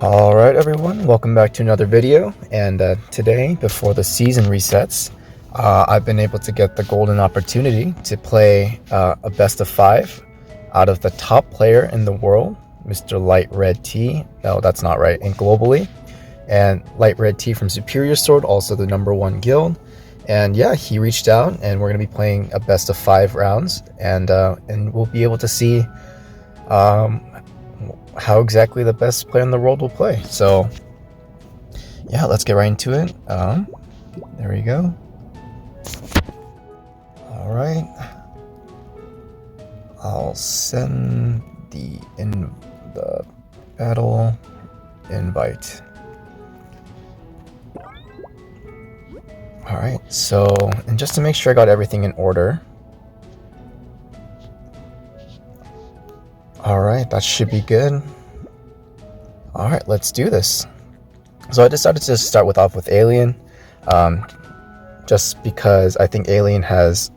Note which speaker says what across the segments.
Speaker 1: Alright everyone, welcome back to another video, and today, before the season resets, I've been able to get the golden opportunity to play a best of 5 out of the top player in the world, Mr. LightRedT. No, that's not right, and globally. And LightRedT from Superior Sword, also the #1 guild. And yeah, he reached out, and we're going to be playing a best of 5 rounds, and we'll be able to see how exactly the best player in the world will play. So yeah, let's get right into it. There we go. All right, I'll send the battle invite. All right, so, and just to make sure I got everything in order. Alright, that should be good. Alright, let's do this. So I decided to start off with Alien, just because I think Alien has,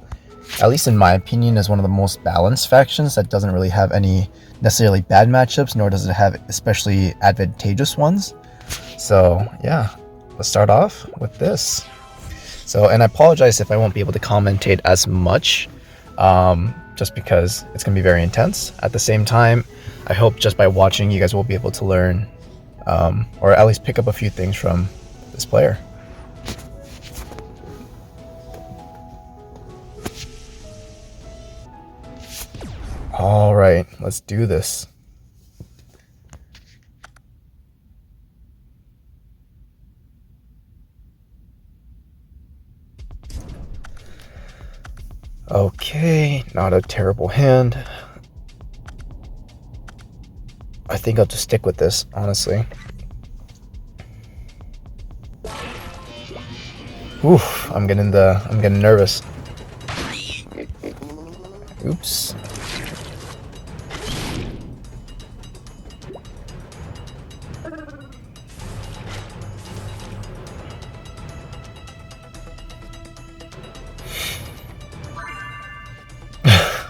Speaker 1: at least in my opinion, is one of the most balanced factions that doesn't really have any necessarily bad matchups, nor does it have especially advantageous ones. So yeah, let's start off with this. So, and I apologize if I won't be able to commentate as much, just because it's going to be very intense. At the same time, I hope just by watching you guys will be able to learn, or at least pick up a few things from this player. Alright, let's do this. Okay, not a terrible hand. I think I'll just stick with this, honestly. Oof, I'm getting nervous. Oops.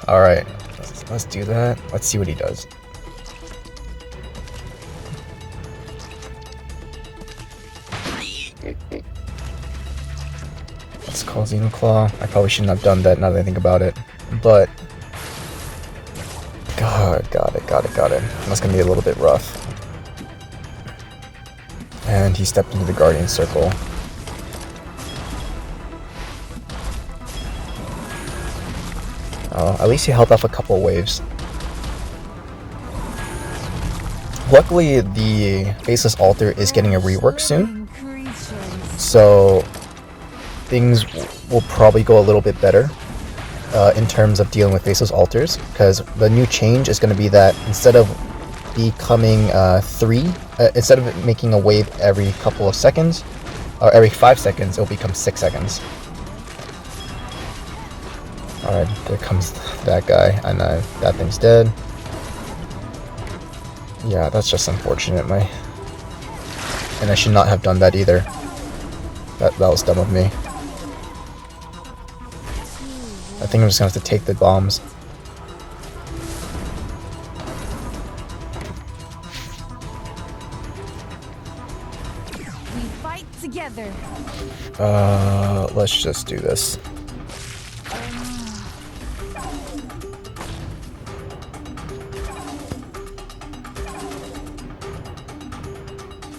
Speaker 1: Alright, let's do that. Let's see what he does. Let's call Xenoclaw. I probably shouldn't have done that now that I think about it. But got it. That's gonna be a little bit rough. And he stepped into the Guardian Circle. At least he held off a couple waves. Luckily, the Faceless Altar is getting a rework soon, so things will probably go a little bit better in terms of dealing with Faceless Altars, because the new change is going to be that instead of becoming instead of making a wave every couple of seconds, or every 5 seconds, it'll become 6 seconds. Alright, there comes that guy, and that thing's dead. Yeah, that's just unfortunate, and I should not have done that either. That was dumb of me. I think I'm just gonna have to take the bombs.
Speaker 2: We fight together.
Speaker 1: Let's just do this.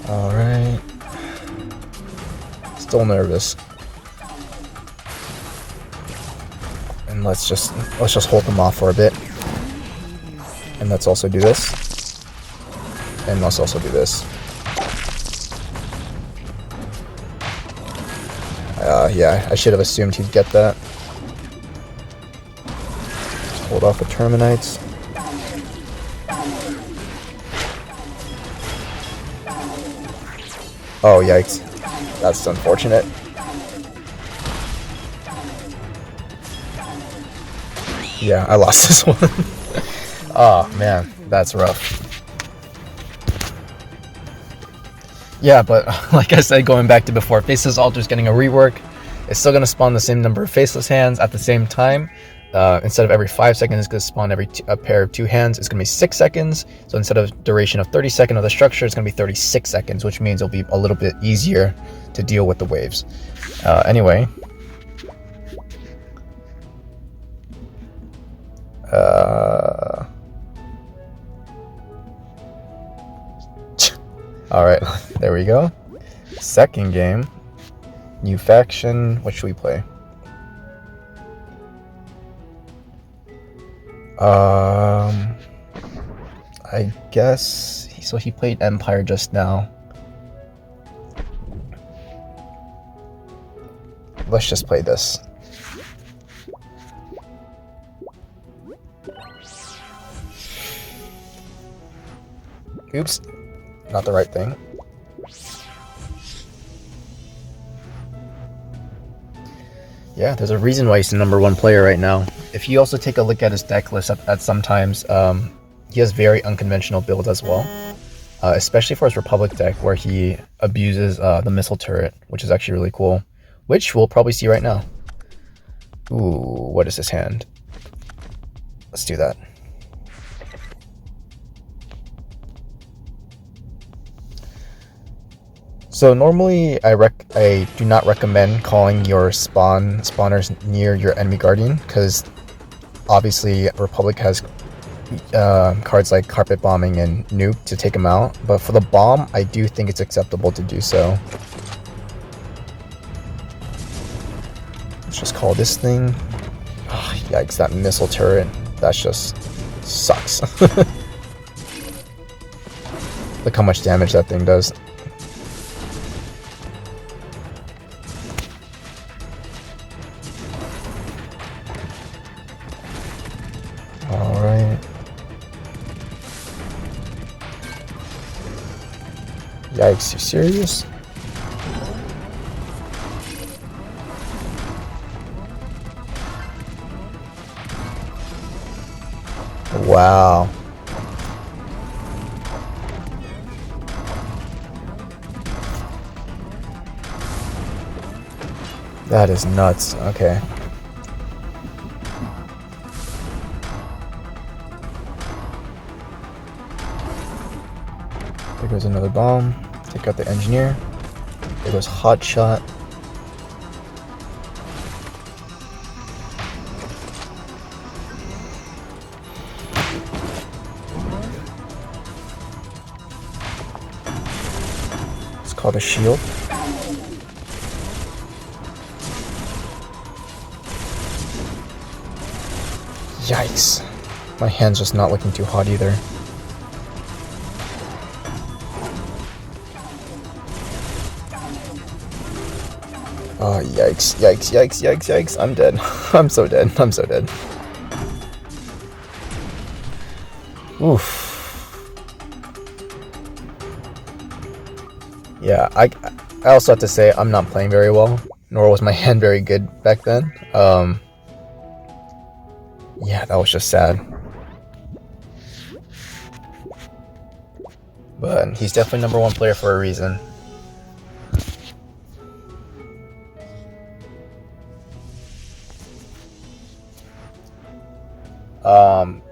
Speaker 1: Alright. Still nervous. And let's just hold them off for a bit. And let's also do this. And let's also do this. Yeah, I should have assumed he'd get that. Just hold off the Terminites. Oh, yikes. That's unfortunate. Yeah, I lost this one. Oh, man. That's rough. Yeah, but like I said, going back to before, Faceless Altar's getting a rework. It's still going to spawn the same number of Faceless hands at the same time. instead of every 5 seconds, it's going to spawn a pair of 2 hands. It's going to be 6 seconds. So instead of duration of 30 seconds of the structure, it's going to be 36 seconds, which means it'll be a little bit easier to deal with the waves. Anyway. Alright, there we go. Second game. New faction. What should we play? I guess so. He played Empire just now. Let's just play this. Oops, not the right thing. Yeah, there's a reason why he's the #1 player right now. If you also take a look at his deck list at sometimes, he has very unconventional builds as well. Especially for his Republic deck, where he abuses the missile turret, which is actually really cool. Which we'll probably see right now. Ooh, what is his hand? Let's do that. So normally I do not recommend calling your spawners near your enemy guardian, because obviously Republic has cards like Carpet Bombing and Nuke to take them out, but for the bomb I do think it's acceptable to do so. Let's just call this thing. Oh, yikes, that missile turret, that just sucks. Look how much damage that thing does. Alright. Yikes, you serious? Wow. That is nuts. Okay. There goes another bomb. Take out the engineer. There goes hot shot. It's called a shield. Yikes. My hand's just not looking too hot either. Oh, yikes, yikes, yikes, yikes, yikes. I'm dead. I'm so dead. I'm so dead. Oof. Yeah, I also have to say I'm not playing very well, nor was my hand very good back then. Yeah, that was just sad. But he's definitely #1 player for a reason.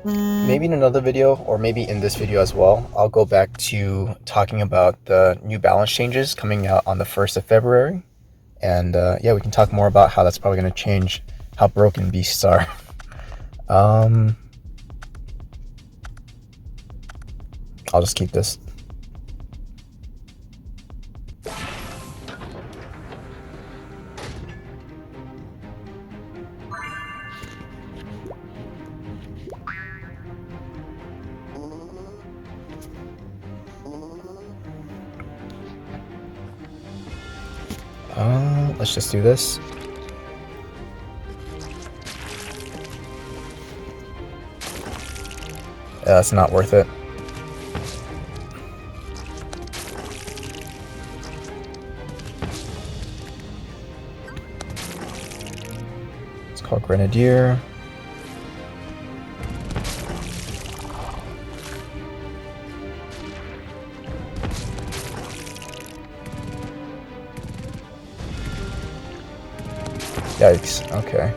Speaker 1: Maybe in another video, or maybe in this video as well, I'll go back to talking about the new balance changes coming out on the 1st of February. And yeah, we can talk more about how that's probably going to change how broken beasts are. I'll just keep this. Let's just do this. Yeah, that's not worth it. It's called Grenadier. Yikes, okay.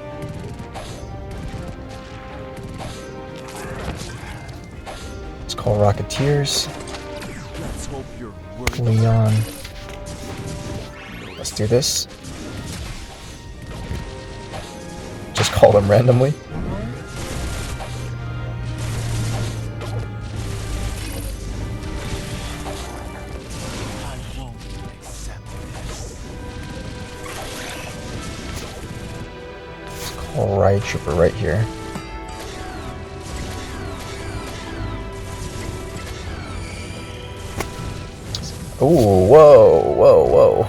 Speaker 1: call Rocketeers.
Speaker 3: Let's hope you're worthy.
Speaker 1: Leon. Let's do this. Just call them randomly.
Speaker 3: I won't accept this.
Speaker 1: Let's call Riot Trooper right here. Ooh, whoa, whoa, whoa.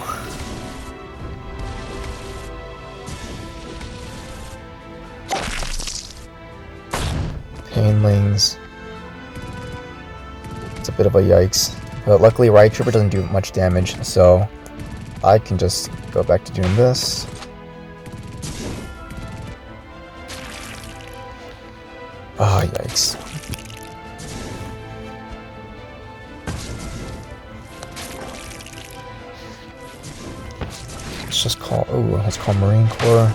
Speaker 1: Painlings. It's a bit of a yikes. But luckily Riot Trooper doesn't do much damage, so I can just go back to doing this. Ah, yikes. Let's call Marine Corps.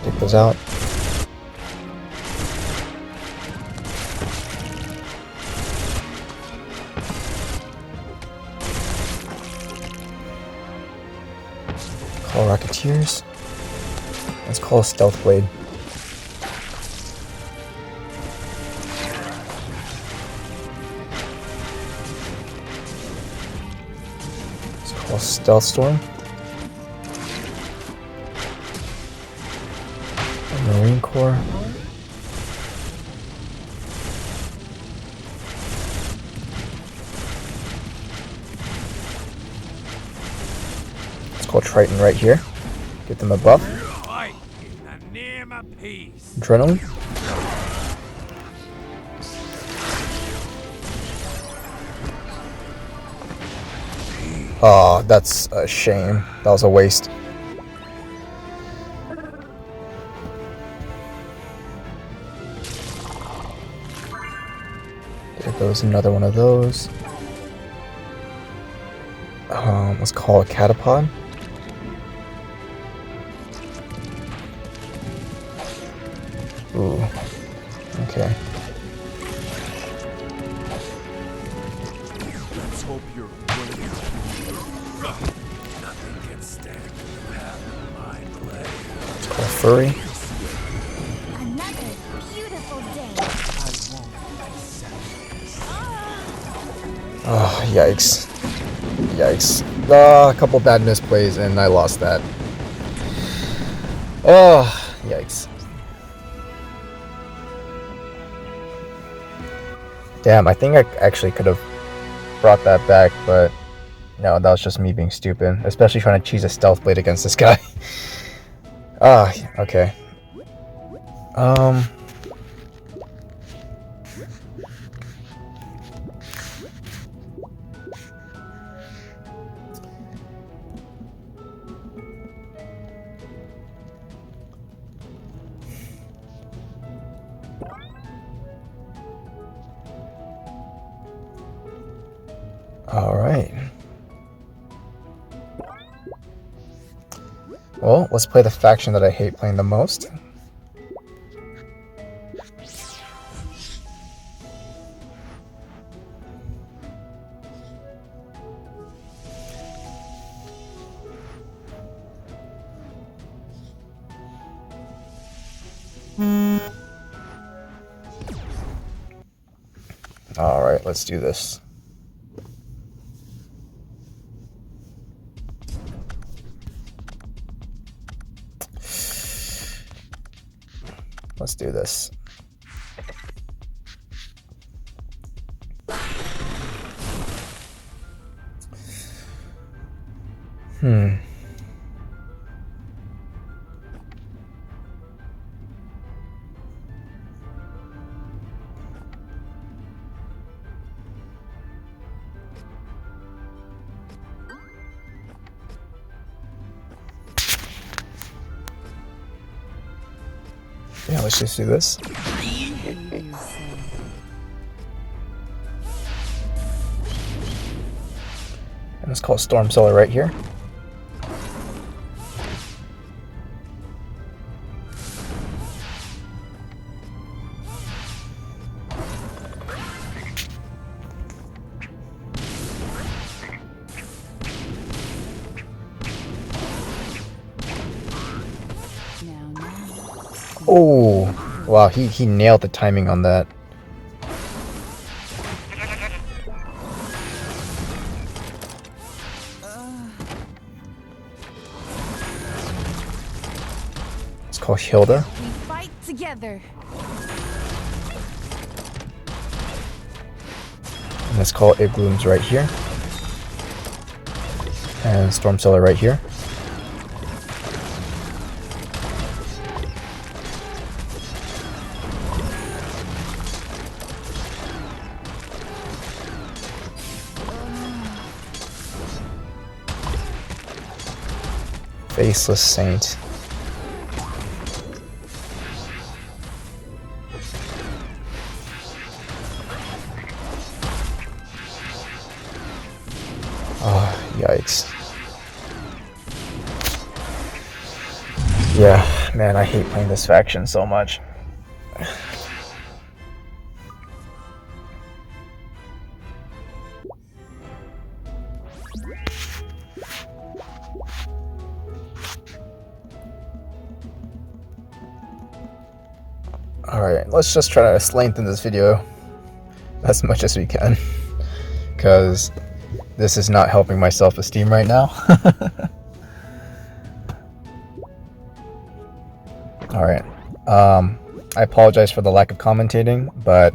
Speaker 1: Take those out. Call Rocketeers. Let's call a Stealth Blade. Let's call Stealth Storm. Marine Corps. Let's call Triton right here. Get them a buff.
Speaker 3: Fight in the name of peace.
Speaker 1: Adrenaline. Oh, that's a shame. That was a waste. There goes another one of those. Let's call a Catapod. Ooh. Okay.
Speaker 3: Let's hope you're worthy. Nothing can stand in the path of my blade.
Speaker 1: Let's call Furry.
Speaker 2: Another beautiful day.
Speaker 3: I won't accept this.
Speaker 1: Oh, yikes. Yikes. A couple bad misplays and I lost that. Oh, yikes. Damn, I think I actually could have brought that back, but no, that was just me being stupid. Especially trying to choose a Stealth Blade against this guy. Ah, okay. All right. Well, let's play the faction that I hate playing the most. All right, let's do this. Let's do this. Yeah, let's just do this. And let's call Storm Cellar right here. Oh, wow, he nailed the timing on that. It's called Hilda.
Speaker 2: We fight together.
Speaker 1: And let's call Igloom's right here. And Storm Cellar right here. Faceless Saint. Oh, yikes. Yeah, man, I hate playing this faction so much. Alright, let's just try to lengthen this video as much as we can, because this is not helping my self-esteem right now. Alright, I apologize for the lack of commentating, but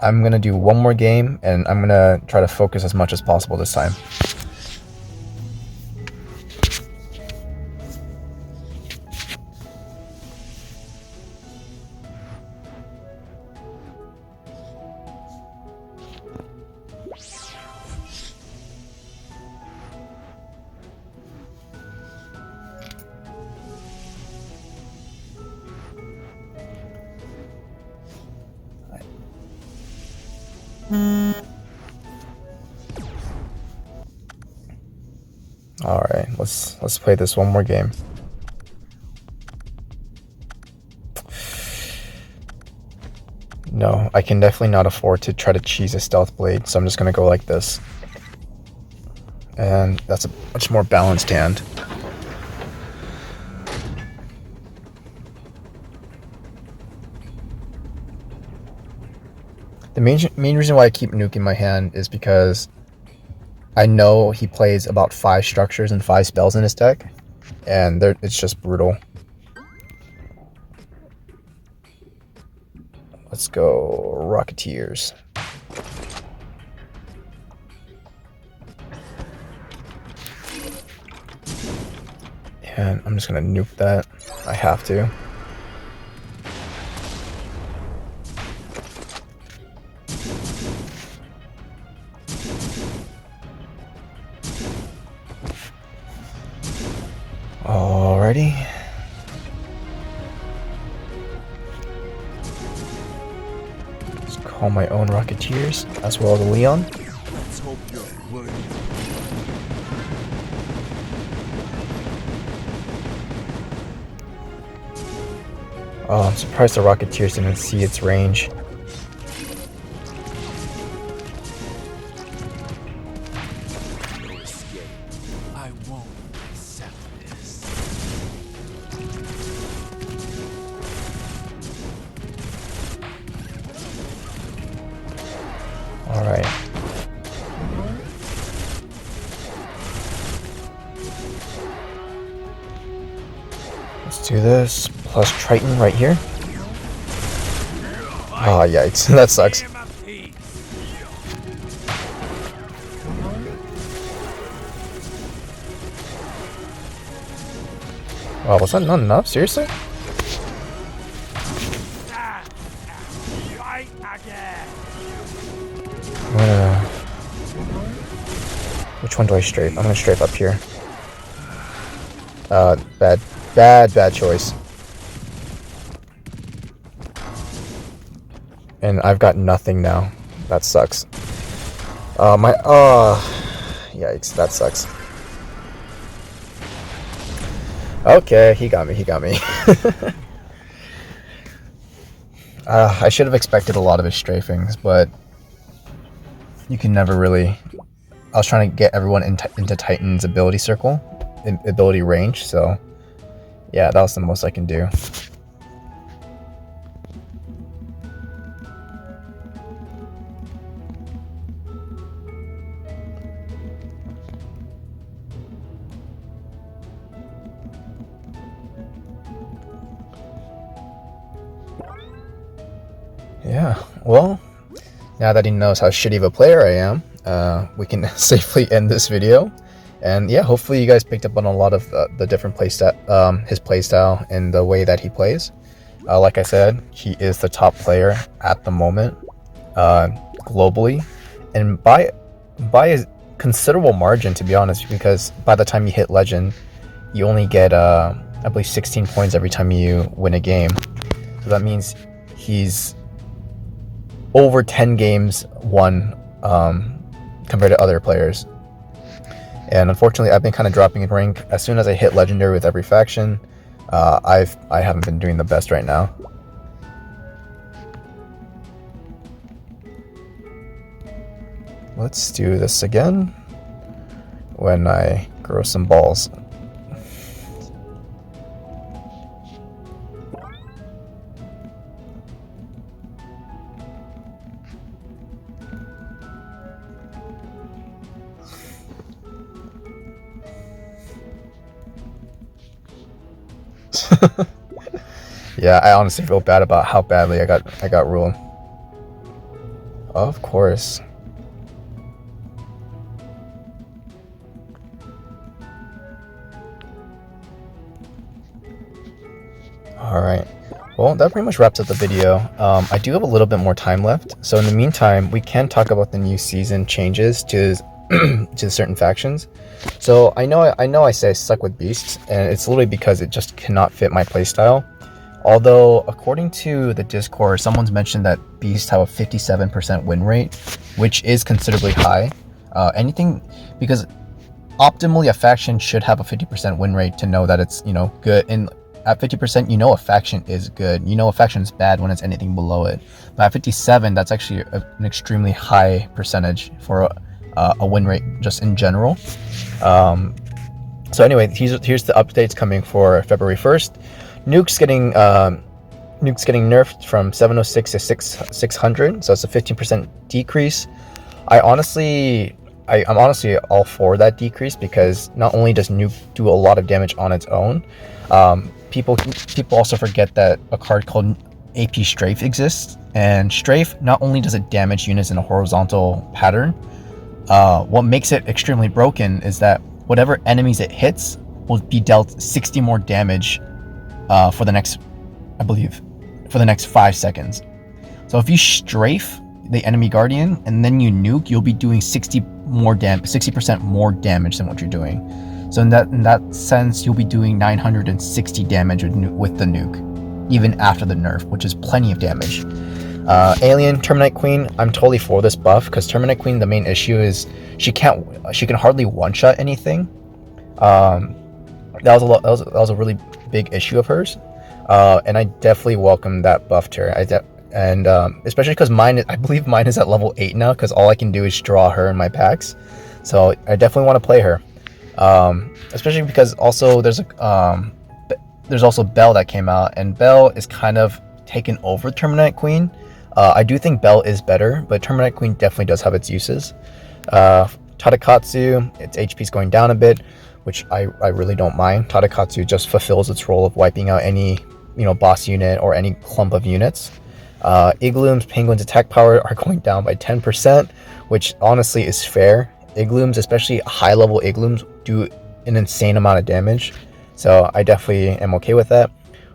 Speaker 1: I'm going to do one more game, and I'm going to try to focus as much as possible this time. Alright, let's play this one more game. No, I can definitely not afford to try to cheese a stealth blade, so I'm just gonna go like this. And that's a much more balanced hand. The main reason why I keep nuking my hand is because I know he plays about 5 structures and 5 spells in his deck, and it's just brutal. Let's go Rocketeers. And I'm just gonna nuke that. I have to. Alrighty. Let's call my own Rocketeers, as well as a Leon.
Speaker 3: Let's hope you're worthy.
Speaker 1: Oh, I'm surprised the Rocketeers didn't see its range.
Speaker 3: No escape. I won't accept this.
Speaker 1: Alright. Let's do this. Plus Triton right here. Oh, yikes. That sucks. Wow, was that not enough? Seriously? I'm gonna... Which one do I strafe? I'm gonna strafe up here. Bad choice. And I've got nothing now. That sucks. Yikes, that sucks. Okay, he got me. I should have expected a lot of his strafings, but you can never really... I was trying to get everyone into Titan's ability circle, ability range, so yeah, that was the most I can do. yeah, well, now that he knows how shitty of a player I am, we can safely end this video. And yeah, hopefully you guys picked up on a lot of the different his playstyle and the way that he plays. Like I said, he is the top player at the moment, globally, and by a considerable margin, to be honest, because by the time you hit Legend, you only get, I believe, 16 points every time you win a game. So that means he's over 10 games won compared to other players. And unfortunately, I've been kind of dropping in rank. As soon as I hit Legendary with every faction, I haven't been doing the best right now. Let's do this again when I grow some balls. Yeah, I honestly feel bad about how badly I got ruled. Of course. Alright, well, that pretty much wraps up the video. I do have a little bit more time left, so in the meantime, we can talk about the new season changes to to certain factions. So I know I say I suck with beasts, and it's literally because it just cannot fit my playstyle. Although, according to the Discord, someone's mentioned that beasts have a 57% win rate, which is considerably high. Because optimally a faction should have a 50% win rate to know that it's, you know, good. And at 50%, you know a faction is good. You know a faction is bad when it's anything below it. But at 57, that's actually an extremely high percentage for a win rate just in general. So anyway, here's the updates coming for February 1st. Nuke's getting nerfed from 706 to 600, so it's a 15% decrease. I'm honestly all for that decrease, because not only does Nuke do a lot of damage on its own, people also forget that a card called AP Strafe exists, and Strafe not only does it damage units in a horizontal pattern, what makes it extremely broken is that whatever enemies it hits will be dealt 60 more damage for the next 5 seconds. So if you strafe the enemy guardian and then you nuke, you'll be doing 60% more damage than what you're doing. So in that sense, you'll be doing 960 damage with the nuke, even after the nerf, which is plenty of damage. Alien Terminite Queen, I'm totally for this buff, because Terminite Queen, the main issue is she can hardly one-shot anything. That was a really big issue of hers, and I definitely welcome that buff to her. Especially because I believe mine is at level 8 now, because all I can do is draw her in my packs. So I definitely want to play her, especially because also there's also Bell that came out, and Bell is kind of taken over Terminite Queen. I do think Bell is better, but Terminite Queen definitely does have its uses. Tadakatsu, its HP is going down a bit, which I really don't mind. Tadakatsu just fulfills its role of wiping out any, boss unit or any clump of units. Igloom's Penguin's attack power are going down by 10%, which honestly is fair. Iglooms, especially high-level Iglooms, do an insane amount of damage, so I definitely am okay with that.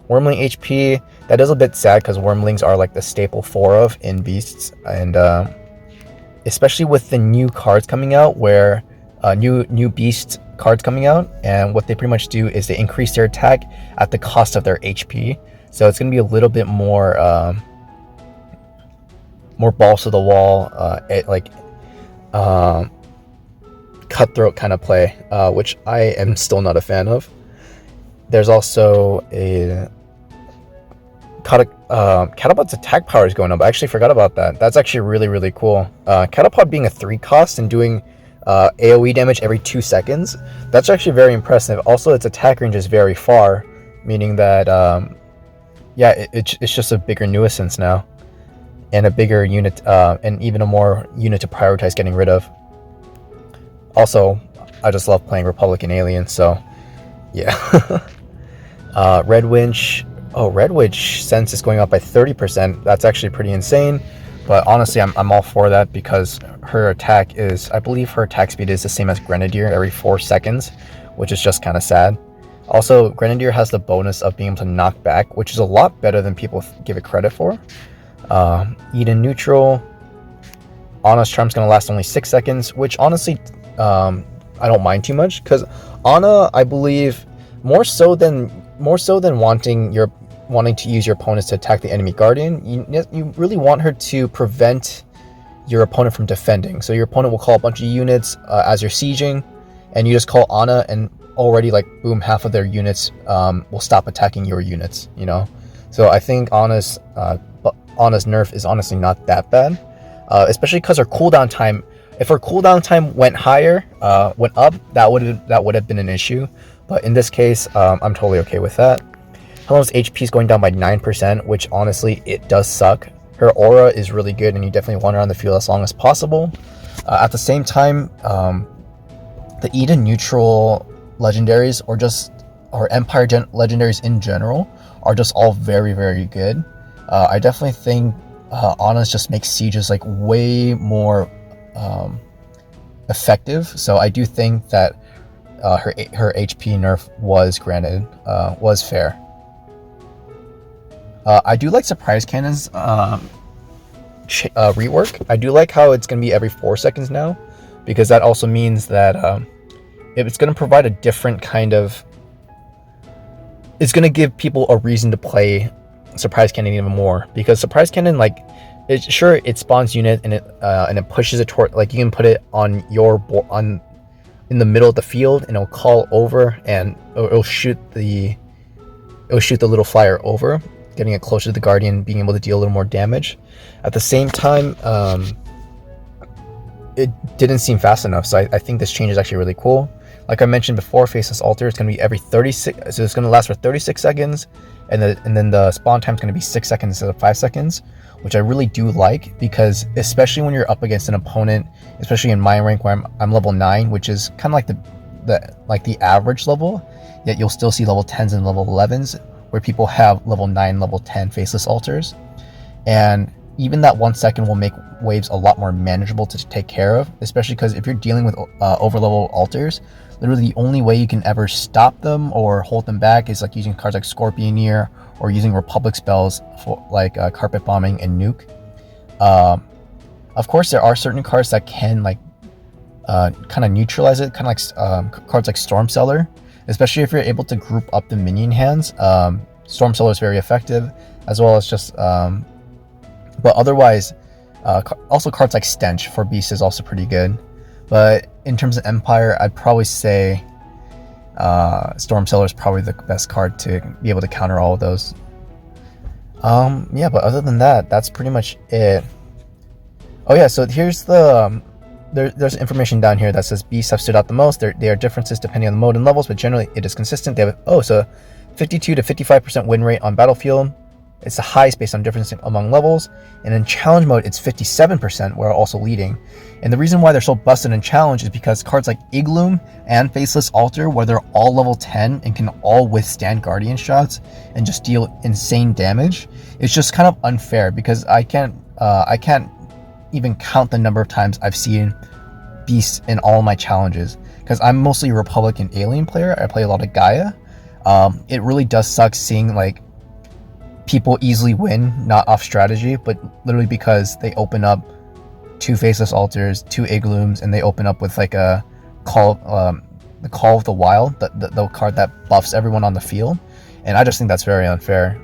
Speaker 1: Wormling HP, that is a bit sad, because Wormlings are like the staple 4 of in Beasts, and especially with the new cards coming out, where new Beast cards coming out, and what they pretty much do is they increase their attack at the cost of their HP, so it's going to be a little bit more balls to the wall, cutthroat kind of play, which I am still not a fan of. There's also a Catapod's attack power is going up. I actually forgot about that. That's actually really, really cool. Catapod being a 3 cost and doing AoE damage every 2 seconds, that's actually very impressive. Also, its attack range is very far, meaning that it's just a bigger nuisance now, and a bigger unit, and even a more unit to prioritize getting rid of. Also, I just love playing Republican Alien, so yeah. Red Winch, Oh, Red Witch sense is going up by 30%. That's actually pretty insane. But honestly, I'm all for that because her attack is, I believe her attack speed is the same as Grenadier every 4 seconds, which is just kind of sad. Also, Grenadier has the bonus of being able to knock back, which is a lot better than people give it credit for. Eden neutral. Ana's charm's going to last only 6 seconds, which honestly, I don't mind too much because Ana, I believe, more so than wanting to use your opponents to attack the enemy guardian, you really want her to prevent your opponent from defending. So your opponent will call a bunch of units as you're sieging, and you just call Ana, and already like boom, half of their units will stop attacking your units. You know, so I think Ana's nerf is honestly not that bad, especially because her cooldown time. If her cooldown time went went up, that would have been an issue. But in this case, I'm totally okay with that. Helena's HP is going down by 9%, which honestly, it does suck. Her aura is really good, and you definitely want her on the field as long as possible. At the same time, the Eden neutral legendaries, or Empire legendaries in general, are just all very, very good. I definitely think Ana's just makes sieges like way more effective. So I do think that her HP nerf was fair. I do like surprise cannons rework. I do like how it's going to be every 4 seconds now, because that also means that it's going to provide a different kind of. It's going to give people a reason to play surprise cannon even more, because surprise cannon, like, it spawns unit and it pushes it toward, like, you can put it on your in the middle of the field, and it'll call over, and it'll shoot the little flyer over, getting it closer to the guardian, being able to deal a little more damage. At the same time, it didn't seem fast enough, so I think this change is actually really cool. Like I mentioned before, Faceless Altar is going to be every 36, so it's going to last for 36 seconds, and then the spawn time is going to be 6 seconds instead of 5 seconds, which I really do like, because especially when you're up against an opponent, especially in my rank where I'm level 9, which is kind of like the average level, yet you'll still see level 10s and level 11s where people have level 9, level 10 Faceless Altars, and even that 1 second will make waves a lot more manageable to take care of, especially because if you're dealing with overlevel altars, literally the only way you can ever stop them or hold them back is like using cards like Scorpioneer or using Republic spells for like Carpet Bombing and Nuke. Of course, there are certain cards that can like kind of neutralize it, kind of like cards like Storm Cellar, especially if you're able to group up the minion hands. Storm Cellar is very effective, as well as just but otherwise, also cards like Stench for Beast is also pretty good. But in terms of Empire, I'd probably say Storm Cellar is probably the best card to be able to counter all of those. Yeah, but other than that, that's pretty much it. Oh yeah, so here's the there's information down here that says beasts have stood out the most. There are differences depending on the mode and levels, but generally it is consistent. They have so 52 to 55% win rate on battlefield. It's the highest based on difference among levels, and in challenge mode it's 57%, where also leading. And the reason why they're so busted in challenge is because cards like Igloom and Faceless Altar, where they're all level 10 and can all withstand guardian shots and just deal insane damage, it's just kind of unfair, because I can't even count the number of times I've seen beasts in all my challenges, because I'm mostly a Republic and Alien player. I play a lot of Gaia. It really does suck seeing like people easily win, not off strategy, but literally because they open up 2 Faceless Altars, 2 Iglooms, and they open up with like a the Call of the Wild, the card that buffs everyone on the field, and I just think that's very unfair.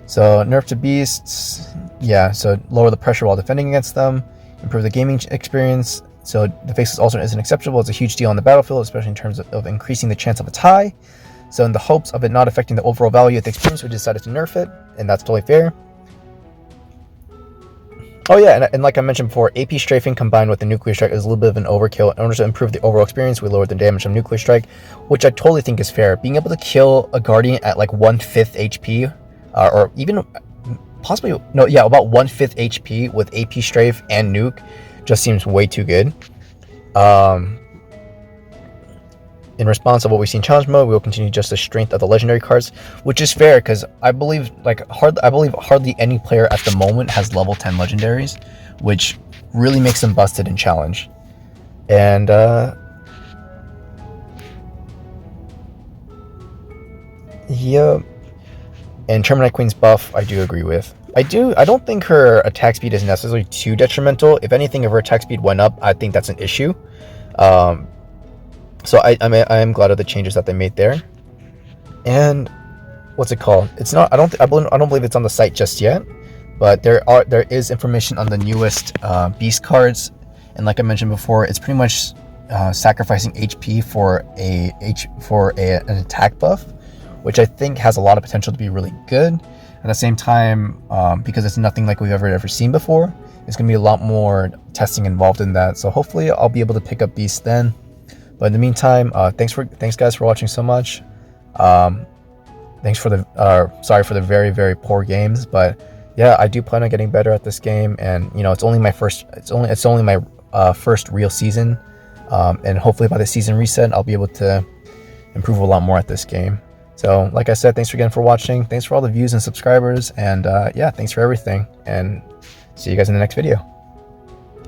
Speaker 1: So nerf to beasts, yeah, so lower the pressure while defending against them, improve the gaming experience. So the Faceless Altar isn't acceptable. It's a huge deal on the battlefield, especially in terms of increasing the chance of a tie. So in the hopes of it not affecting the overall value of the experience, we decided to nerf it, and that's totally fair. Oh yeah, and like I mentioned before, AP Strafing combined with the Nuclear Strike is a little bit of an overkill. In order to improve the overall experience, we lowered the damage of Nuclear Strike, which I totally think is fair. Being able to kill a Guardian at like 1/5 HP, or even possibly, no, yeah, about 1/5 HP with AP Strafe and Nuke just seems way too good. in response to what we see in challenge mode, we will continue just the strength of the legendary cards, which is fair because I believe hardly any player at the moment has level 10 legendaries, which really makes them busted in challenge. And yeah, and Terminite Queen's buff, I do agree with. I don't think her attack speed is necessarily too detrimental. If anything, if her attack speed went up, I think that's an issue. So I am glad of the changes that they made there. And what's it called? It's not. I don't believe it's on the site just yet, but there is information on the newest beast cards. And like I mentioned before, it's pretty much sacrificing HP for an attack buff, which I think has a lot of potential to be really good. At the same time, because it's nothing like we've ever seen before, there's going to be a lot more testing involved in that. So hopefully I'll be able to pick up Beast then. But in the meantime, thanks guys for watching so much. Thanks for the sorry for the very poor games, but yeah, I do plan on getting better at this game. And you know, it's only my first real season, and hopefully by the season reset, I'll be able to improve a lot more at this game. So like I said, thanks again for watching. Thanks for all the views and subscribers, and yeah, thanks for everything, and see you guys in the next video.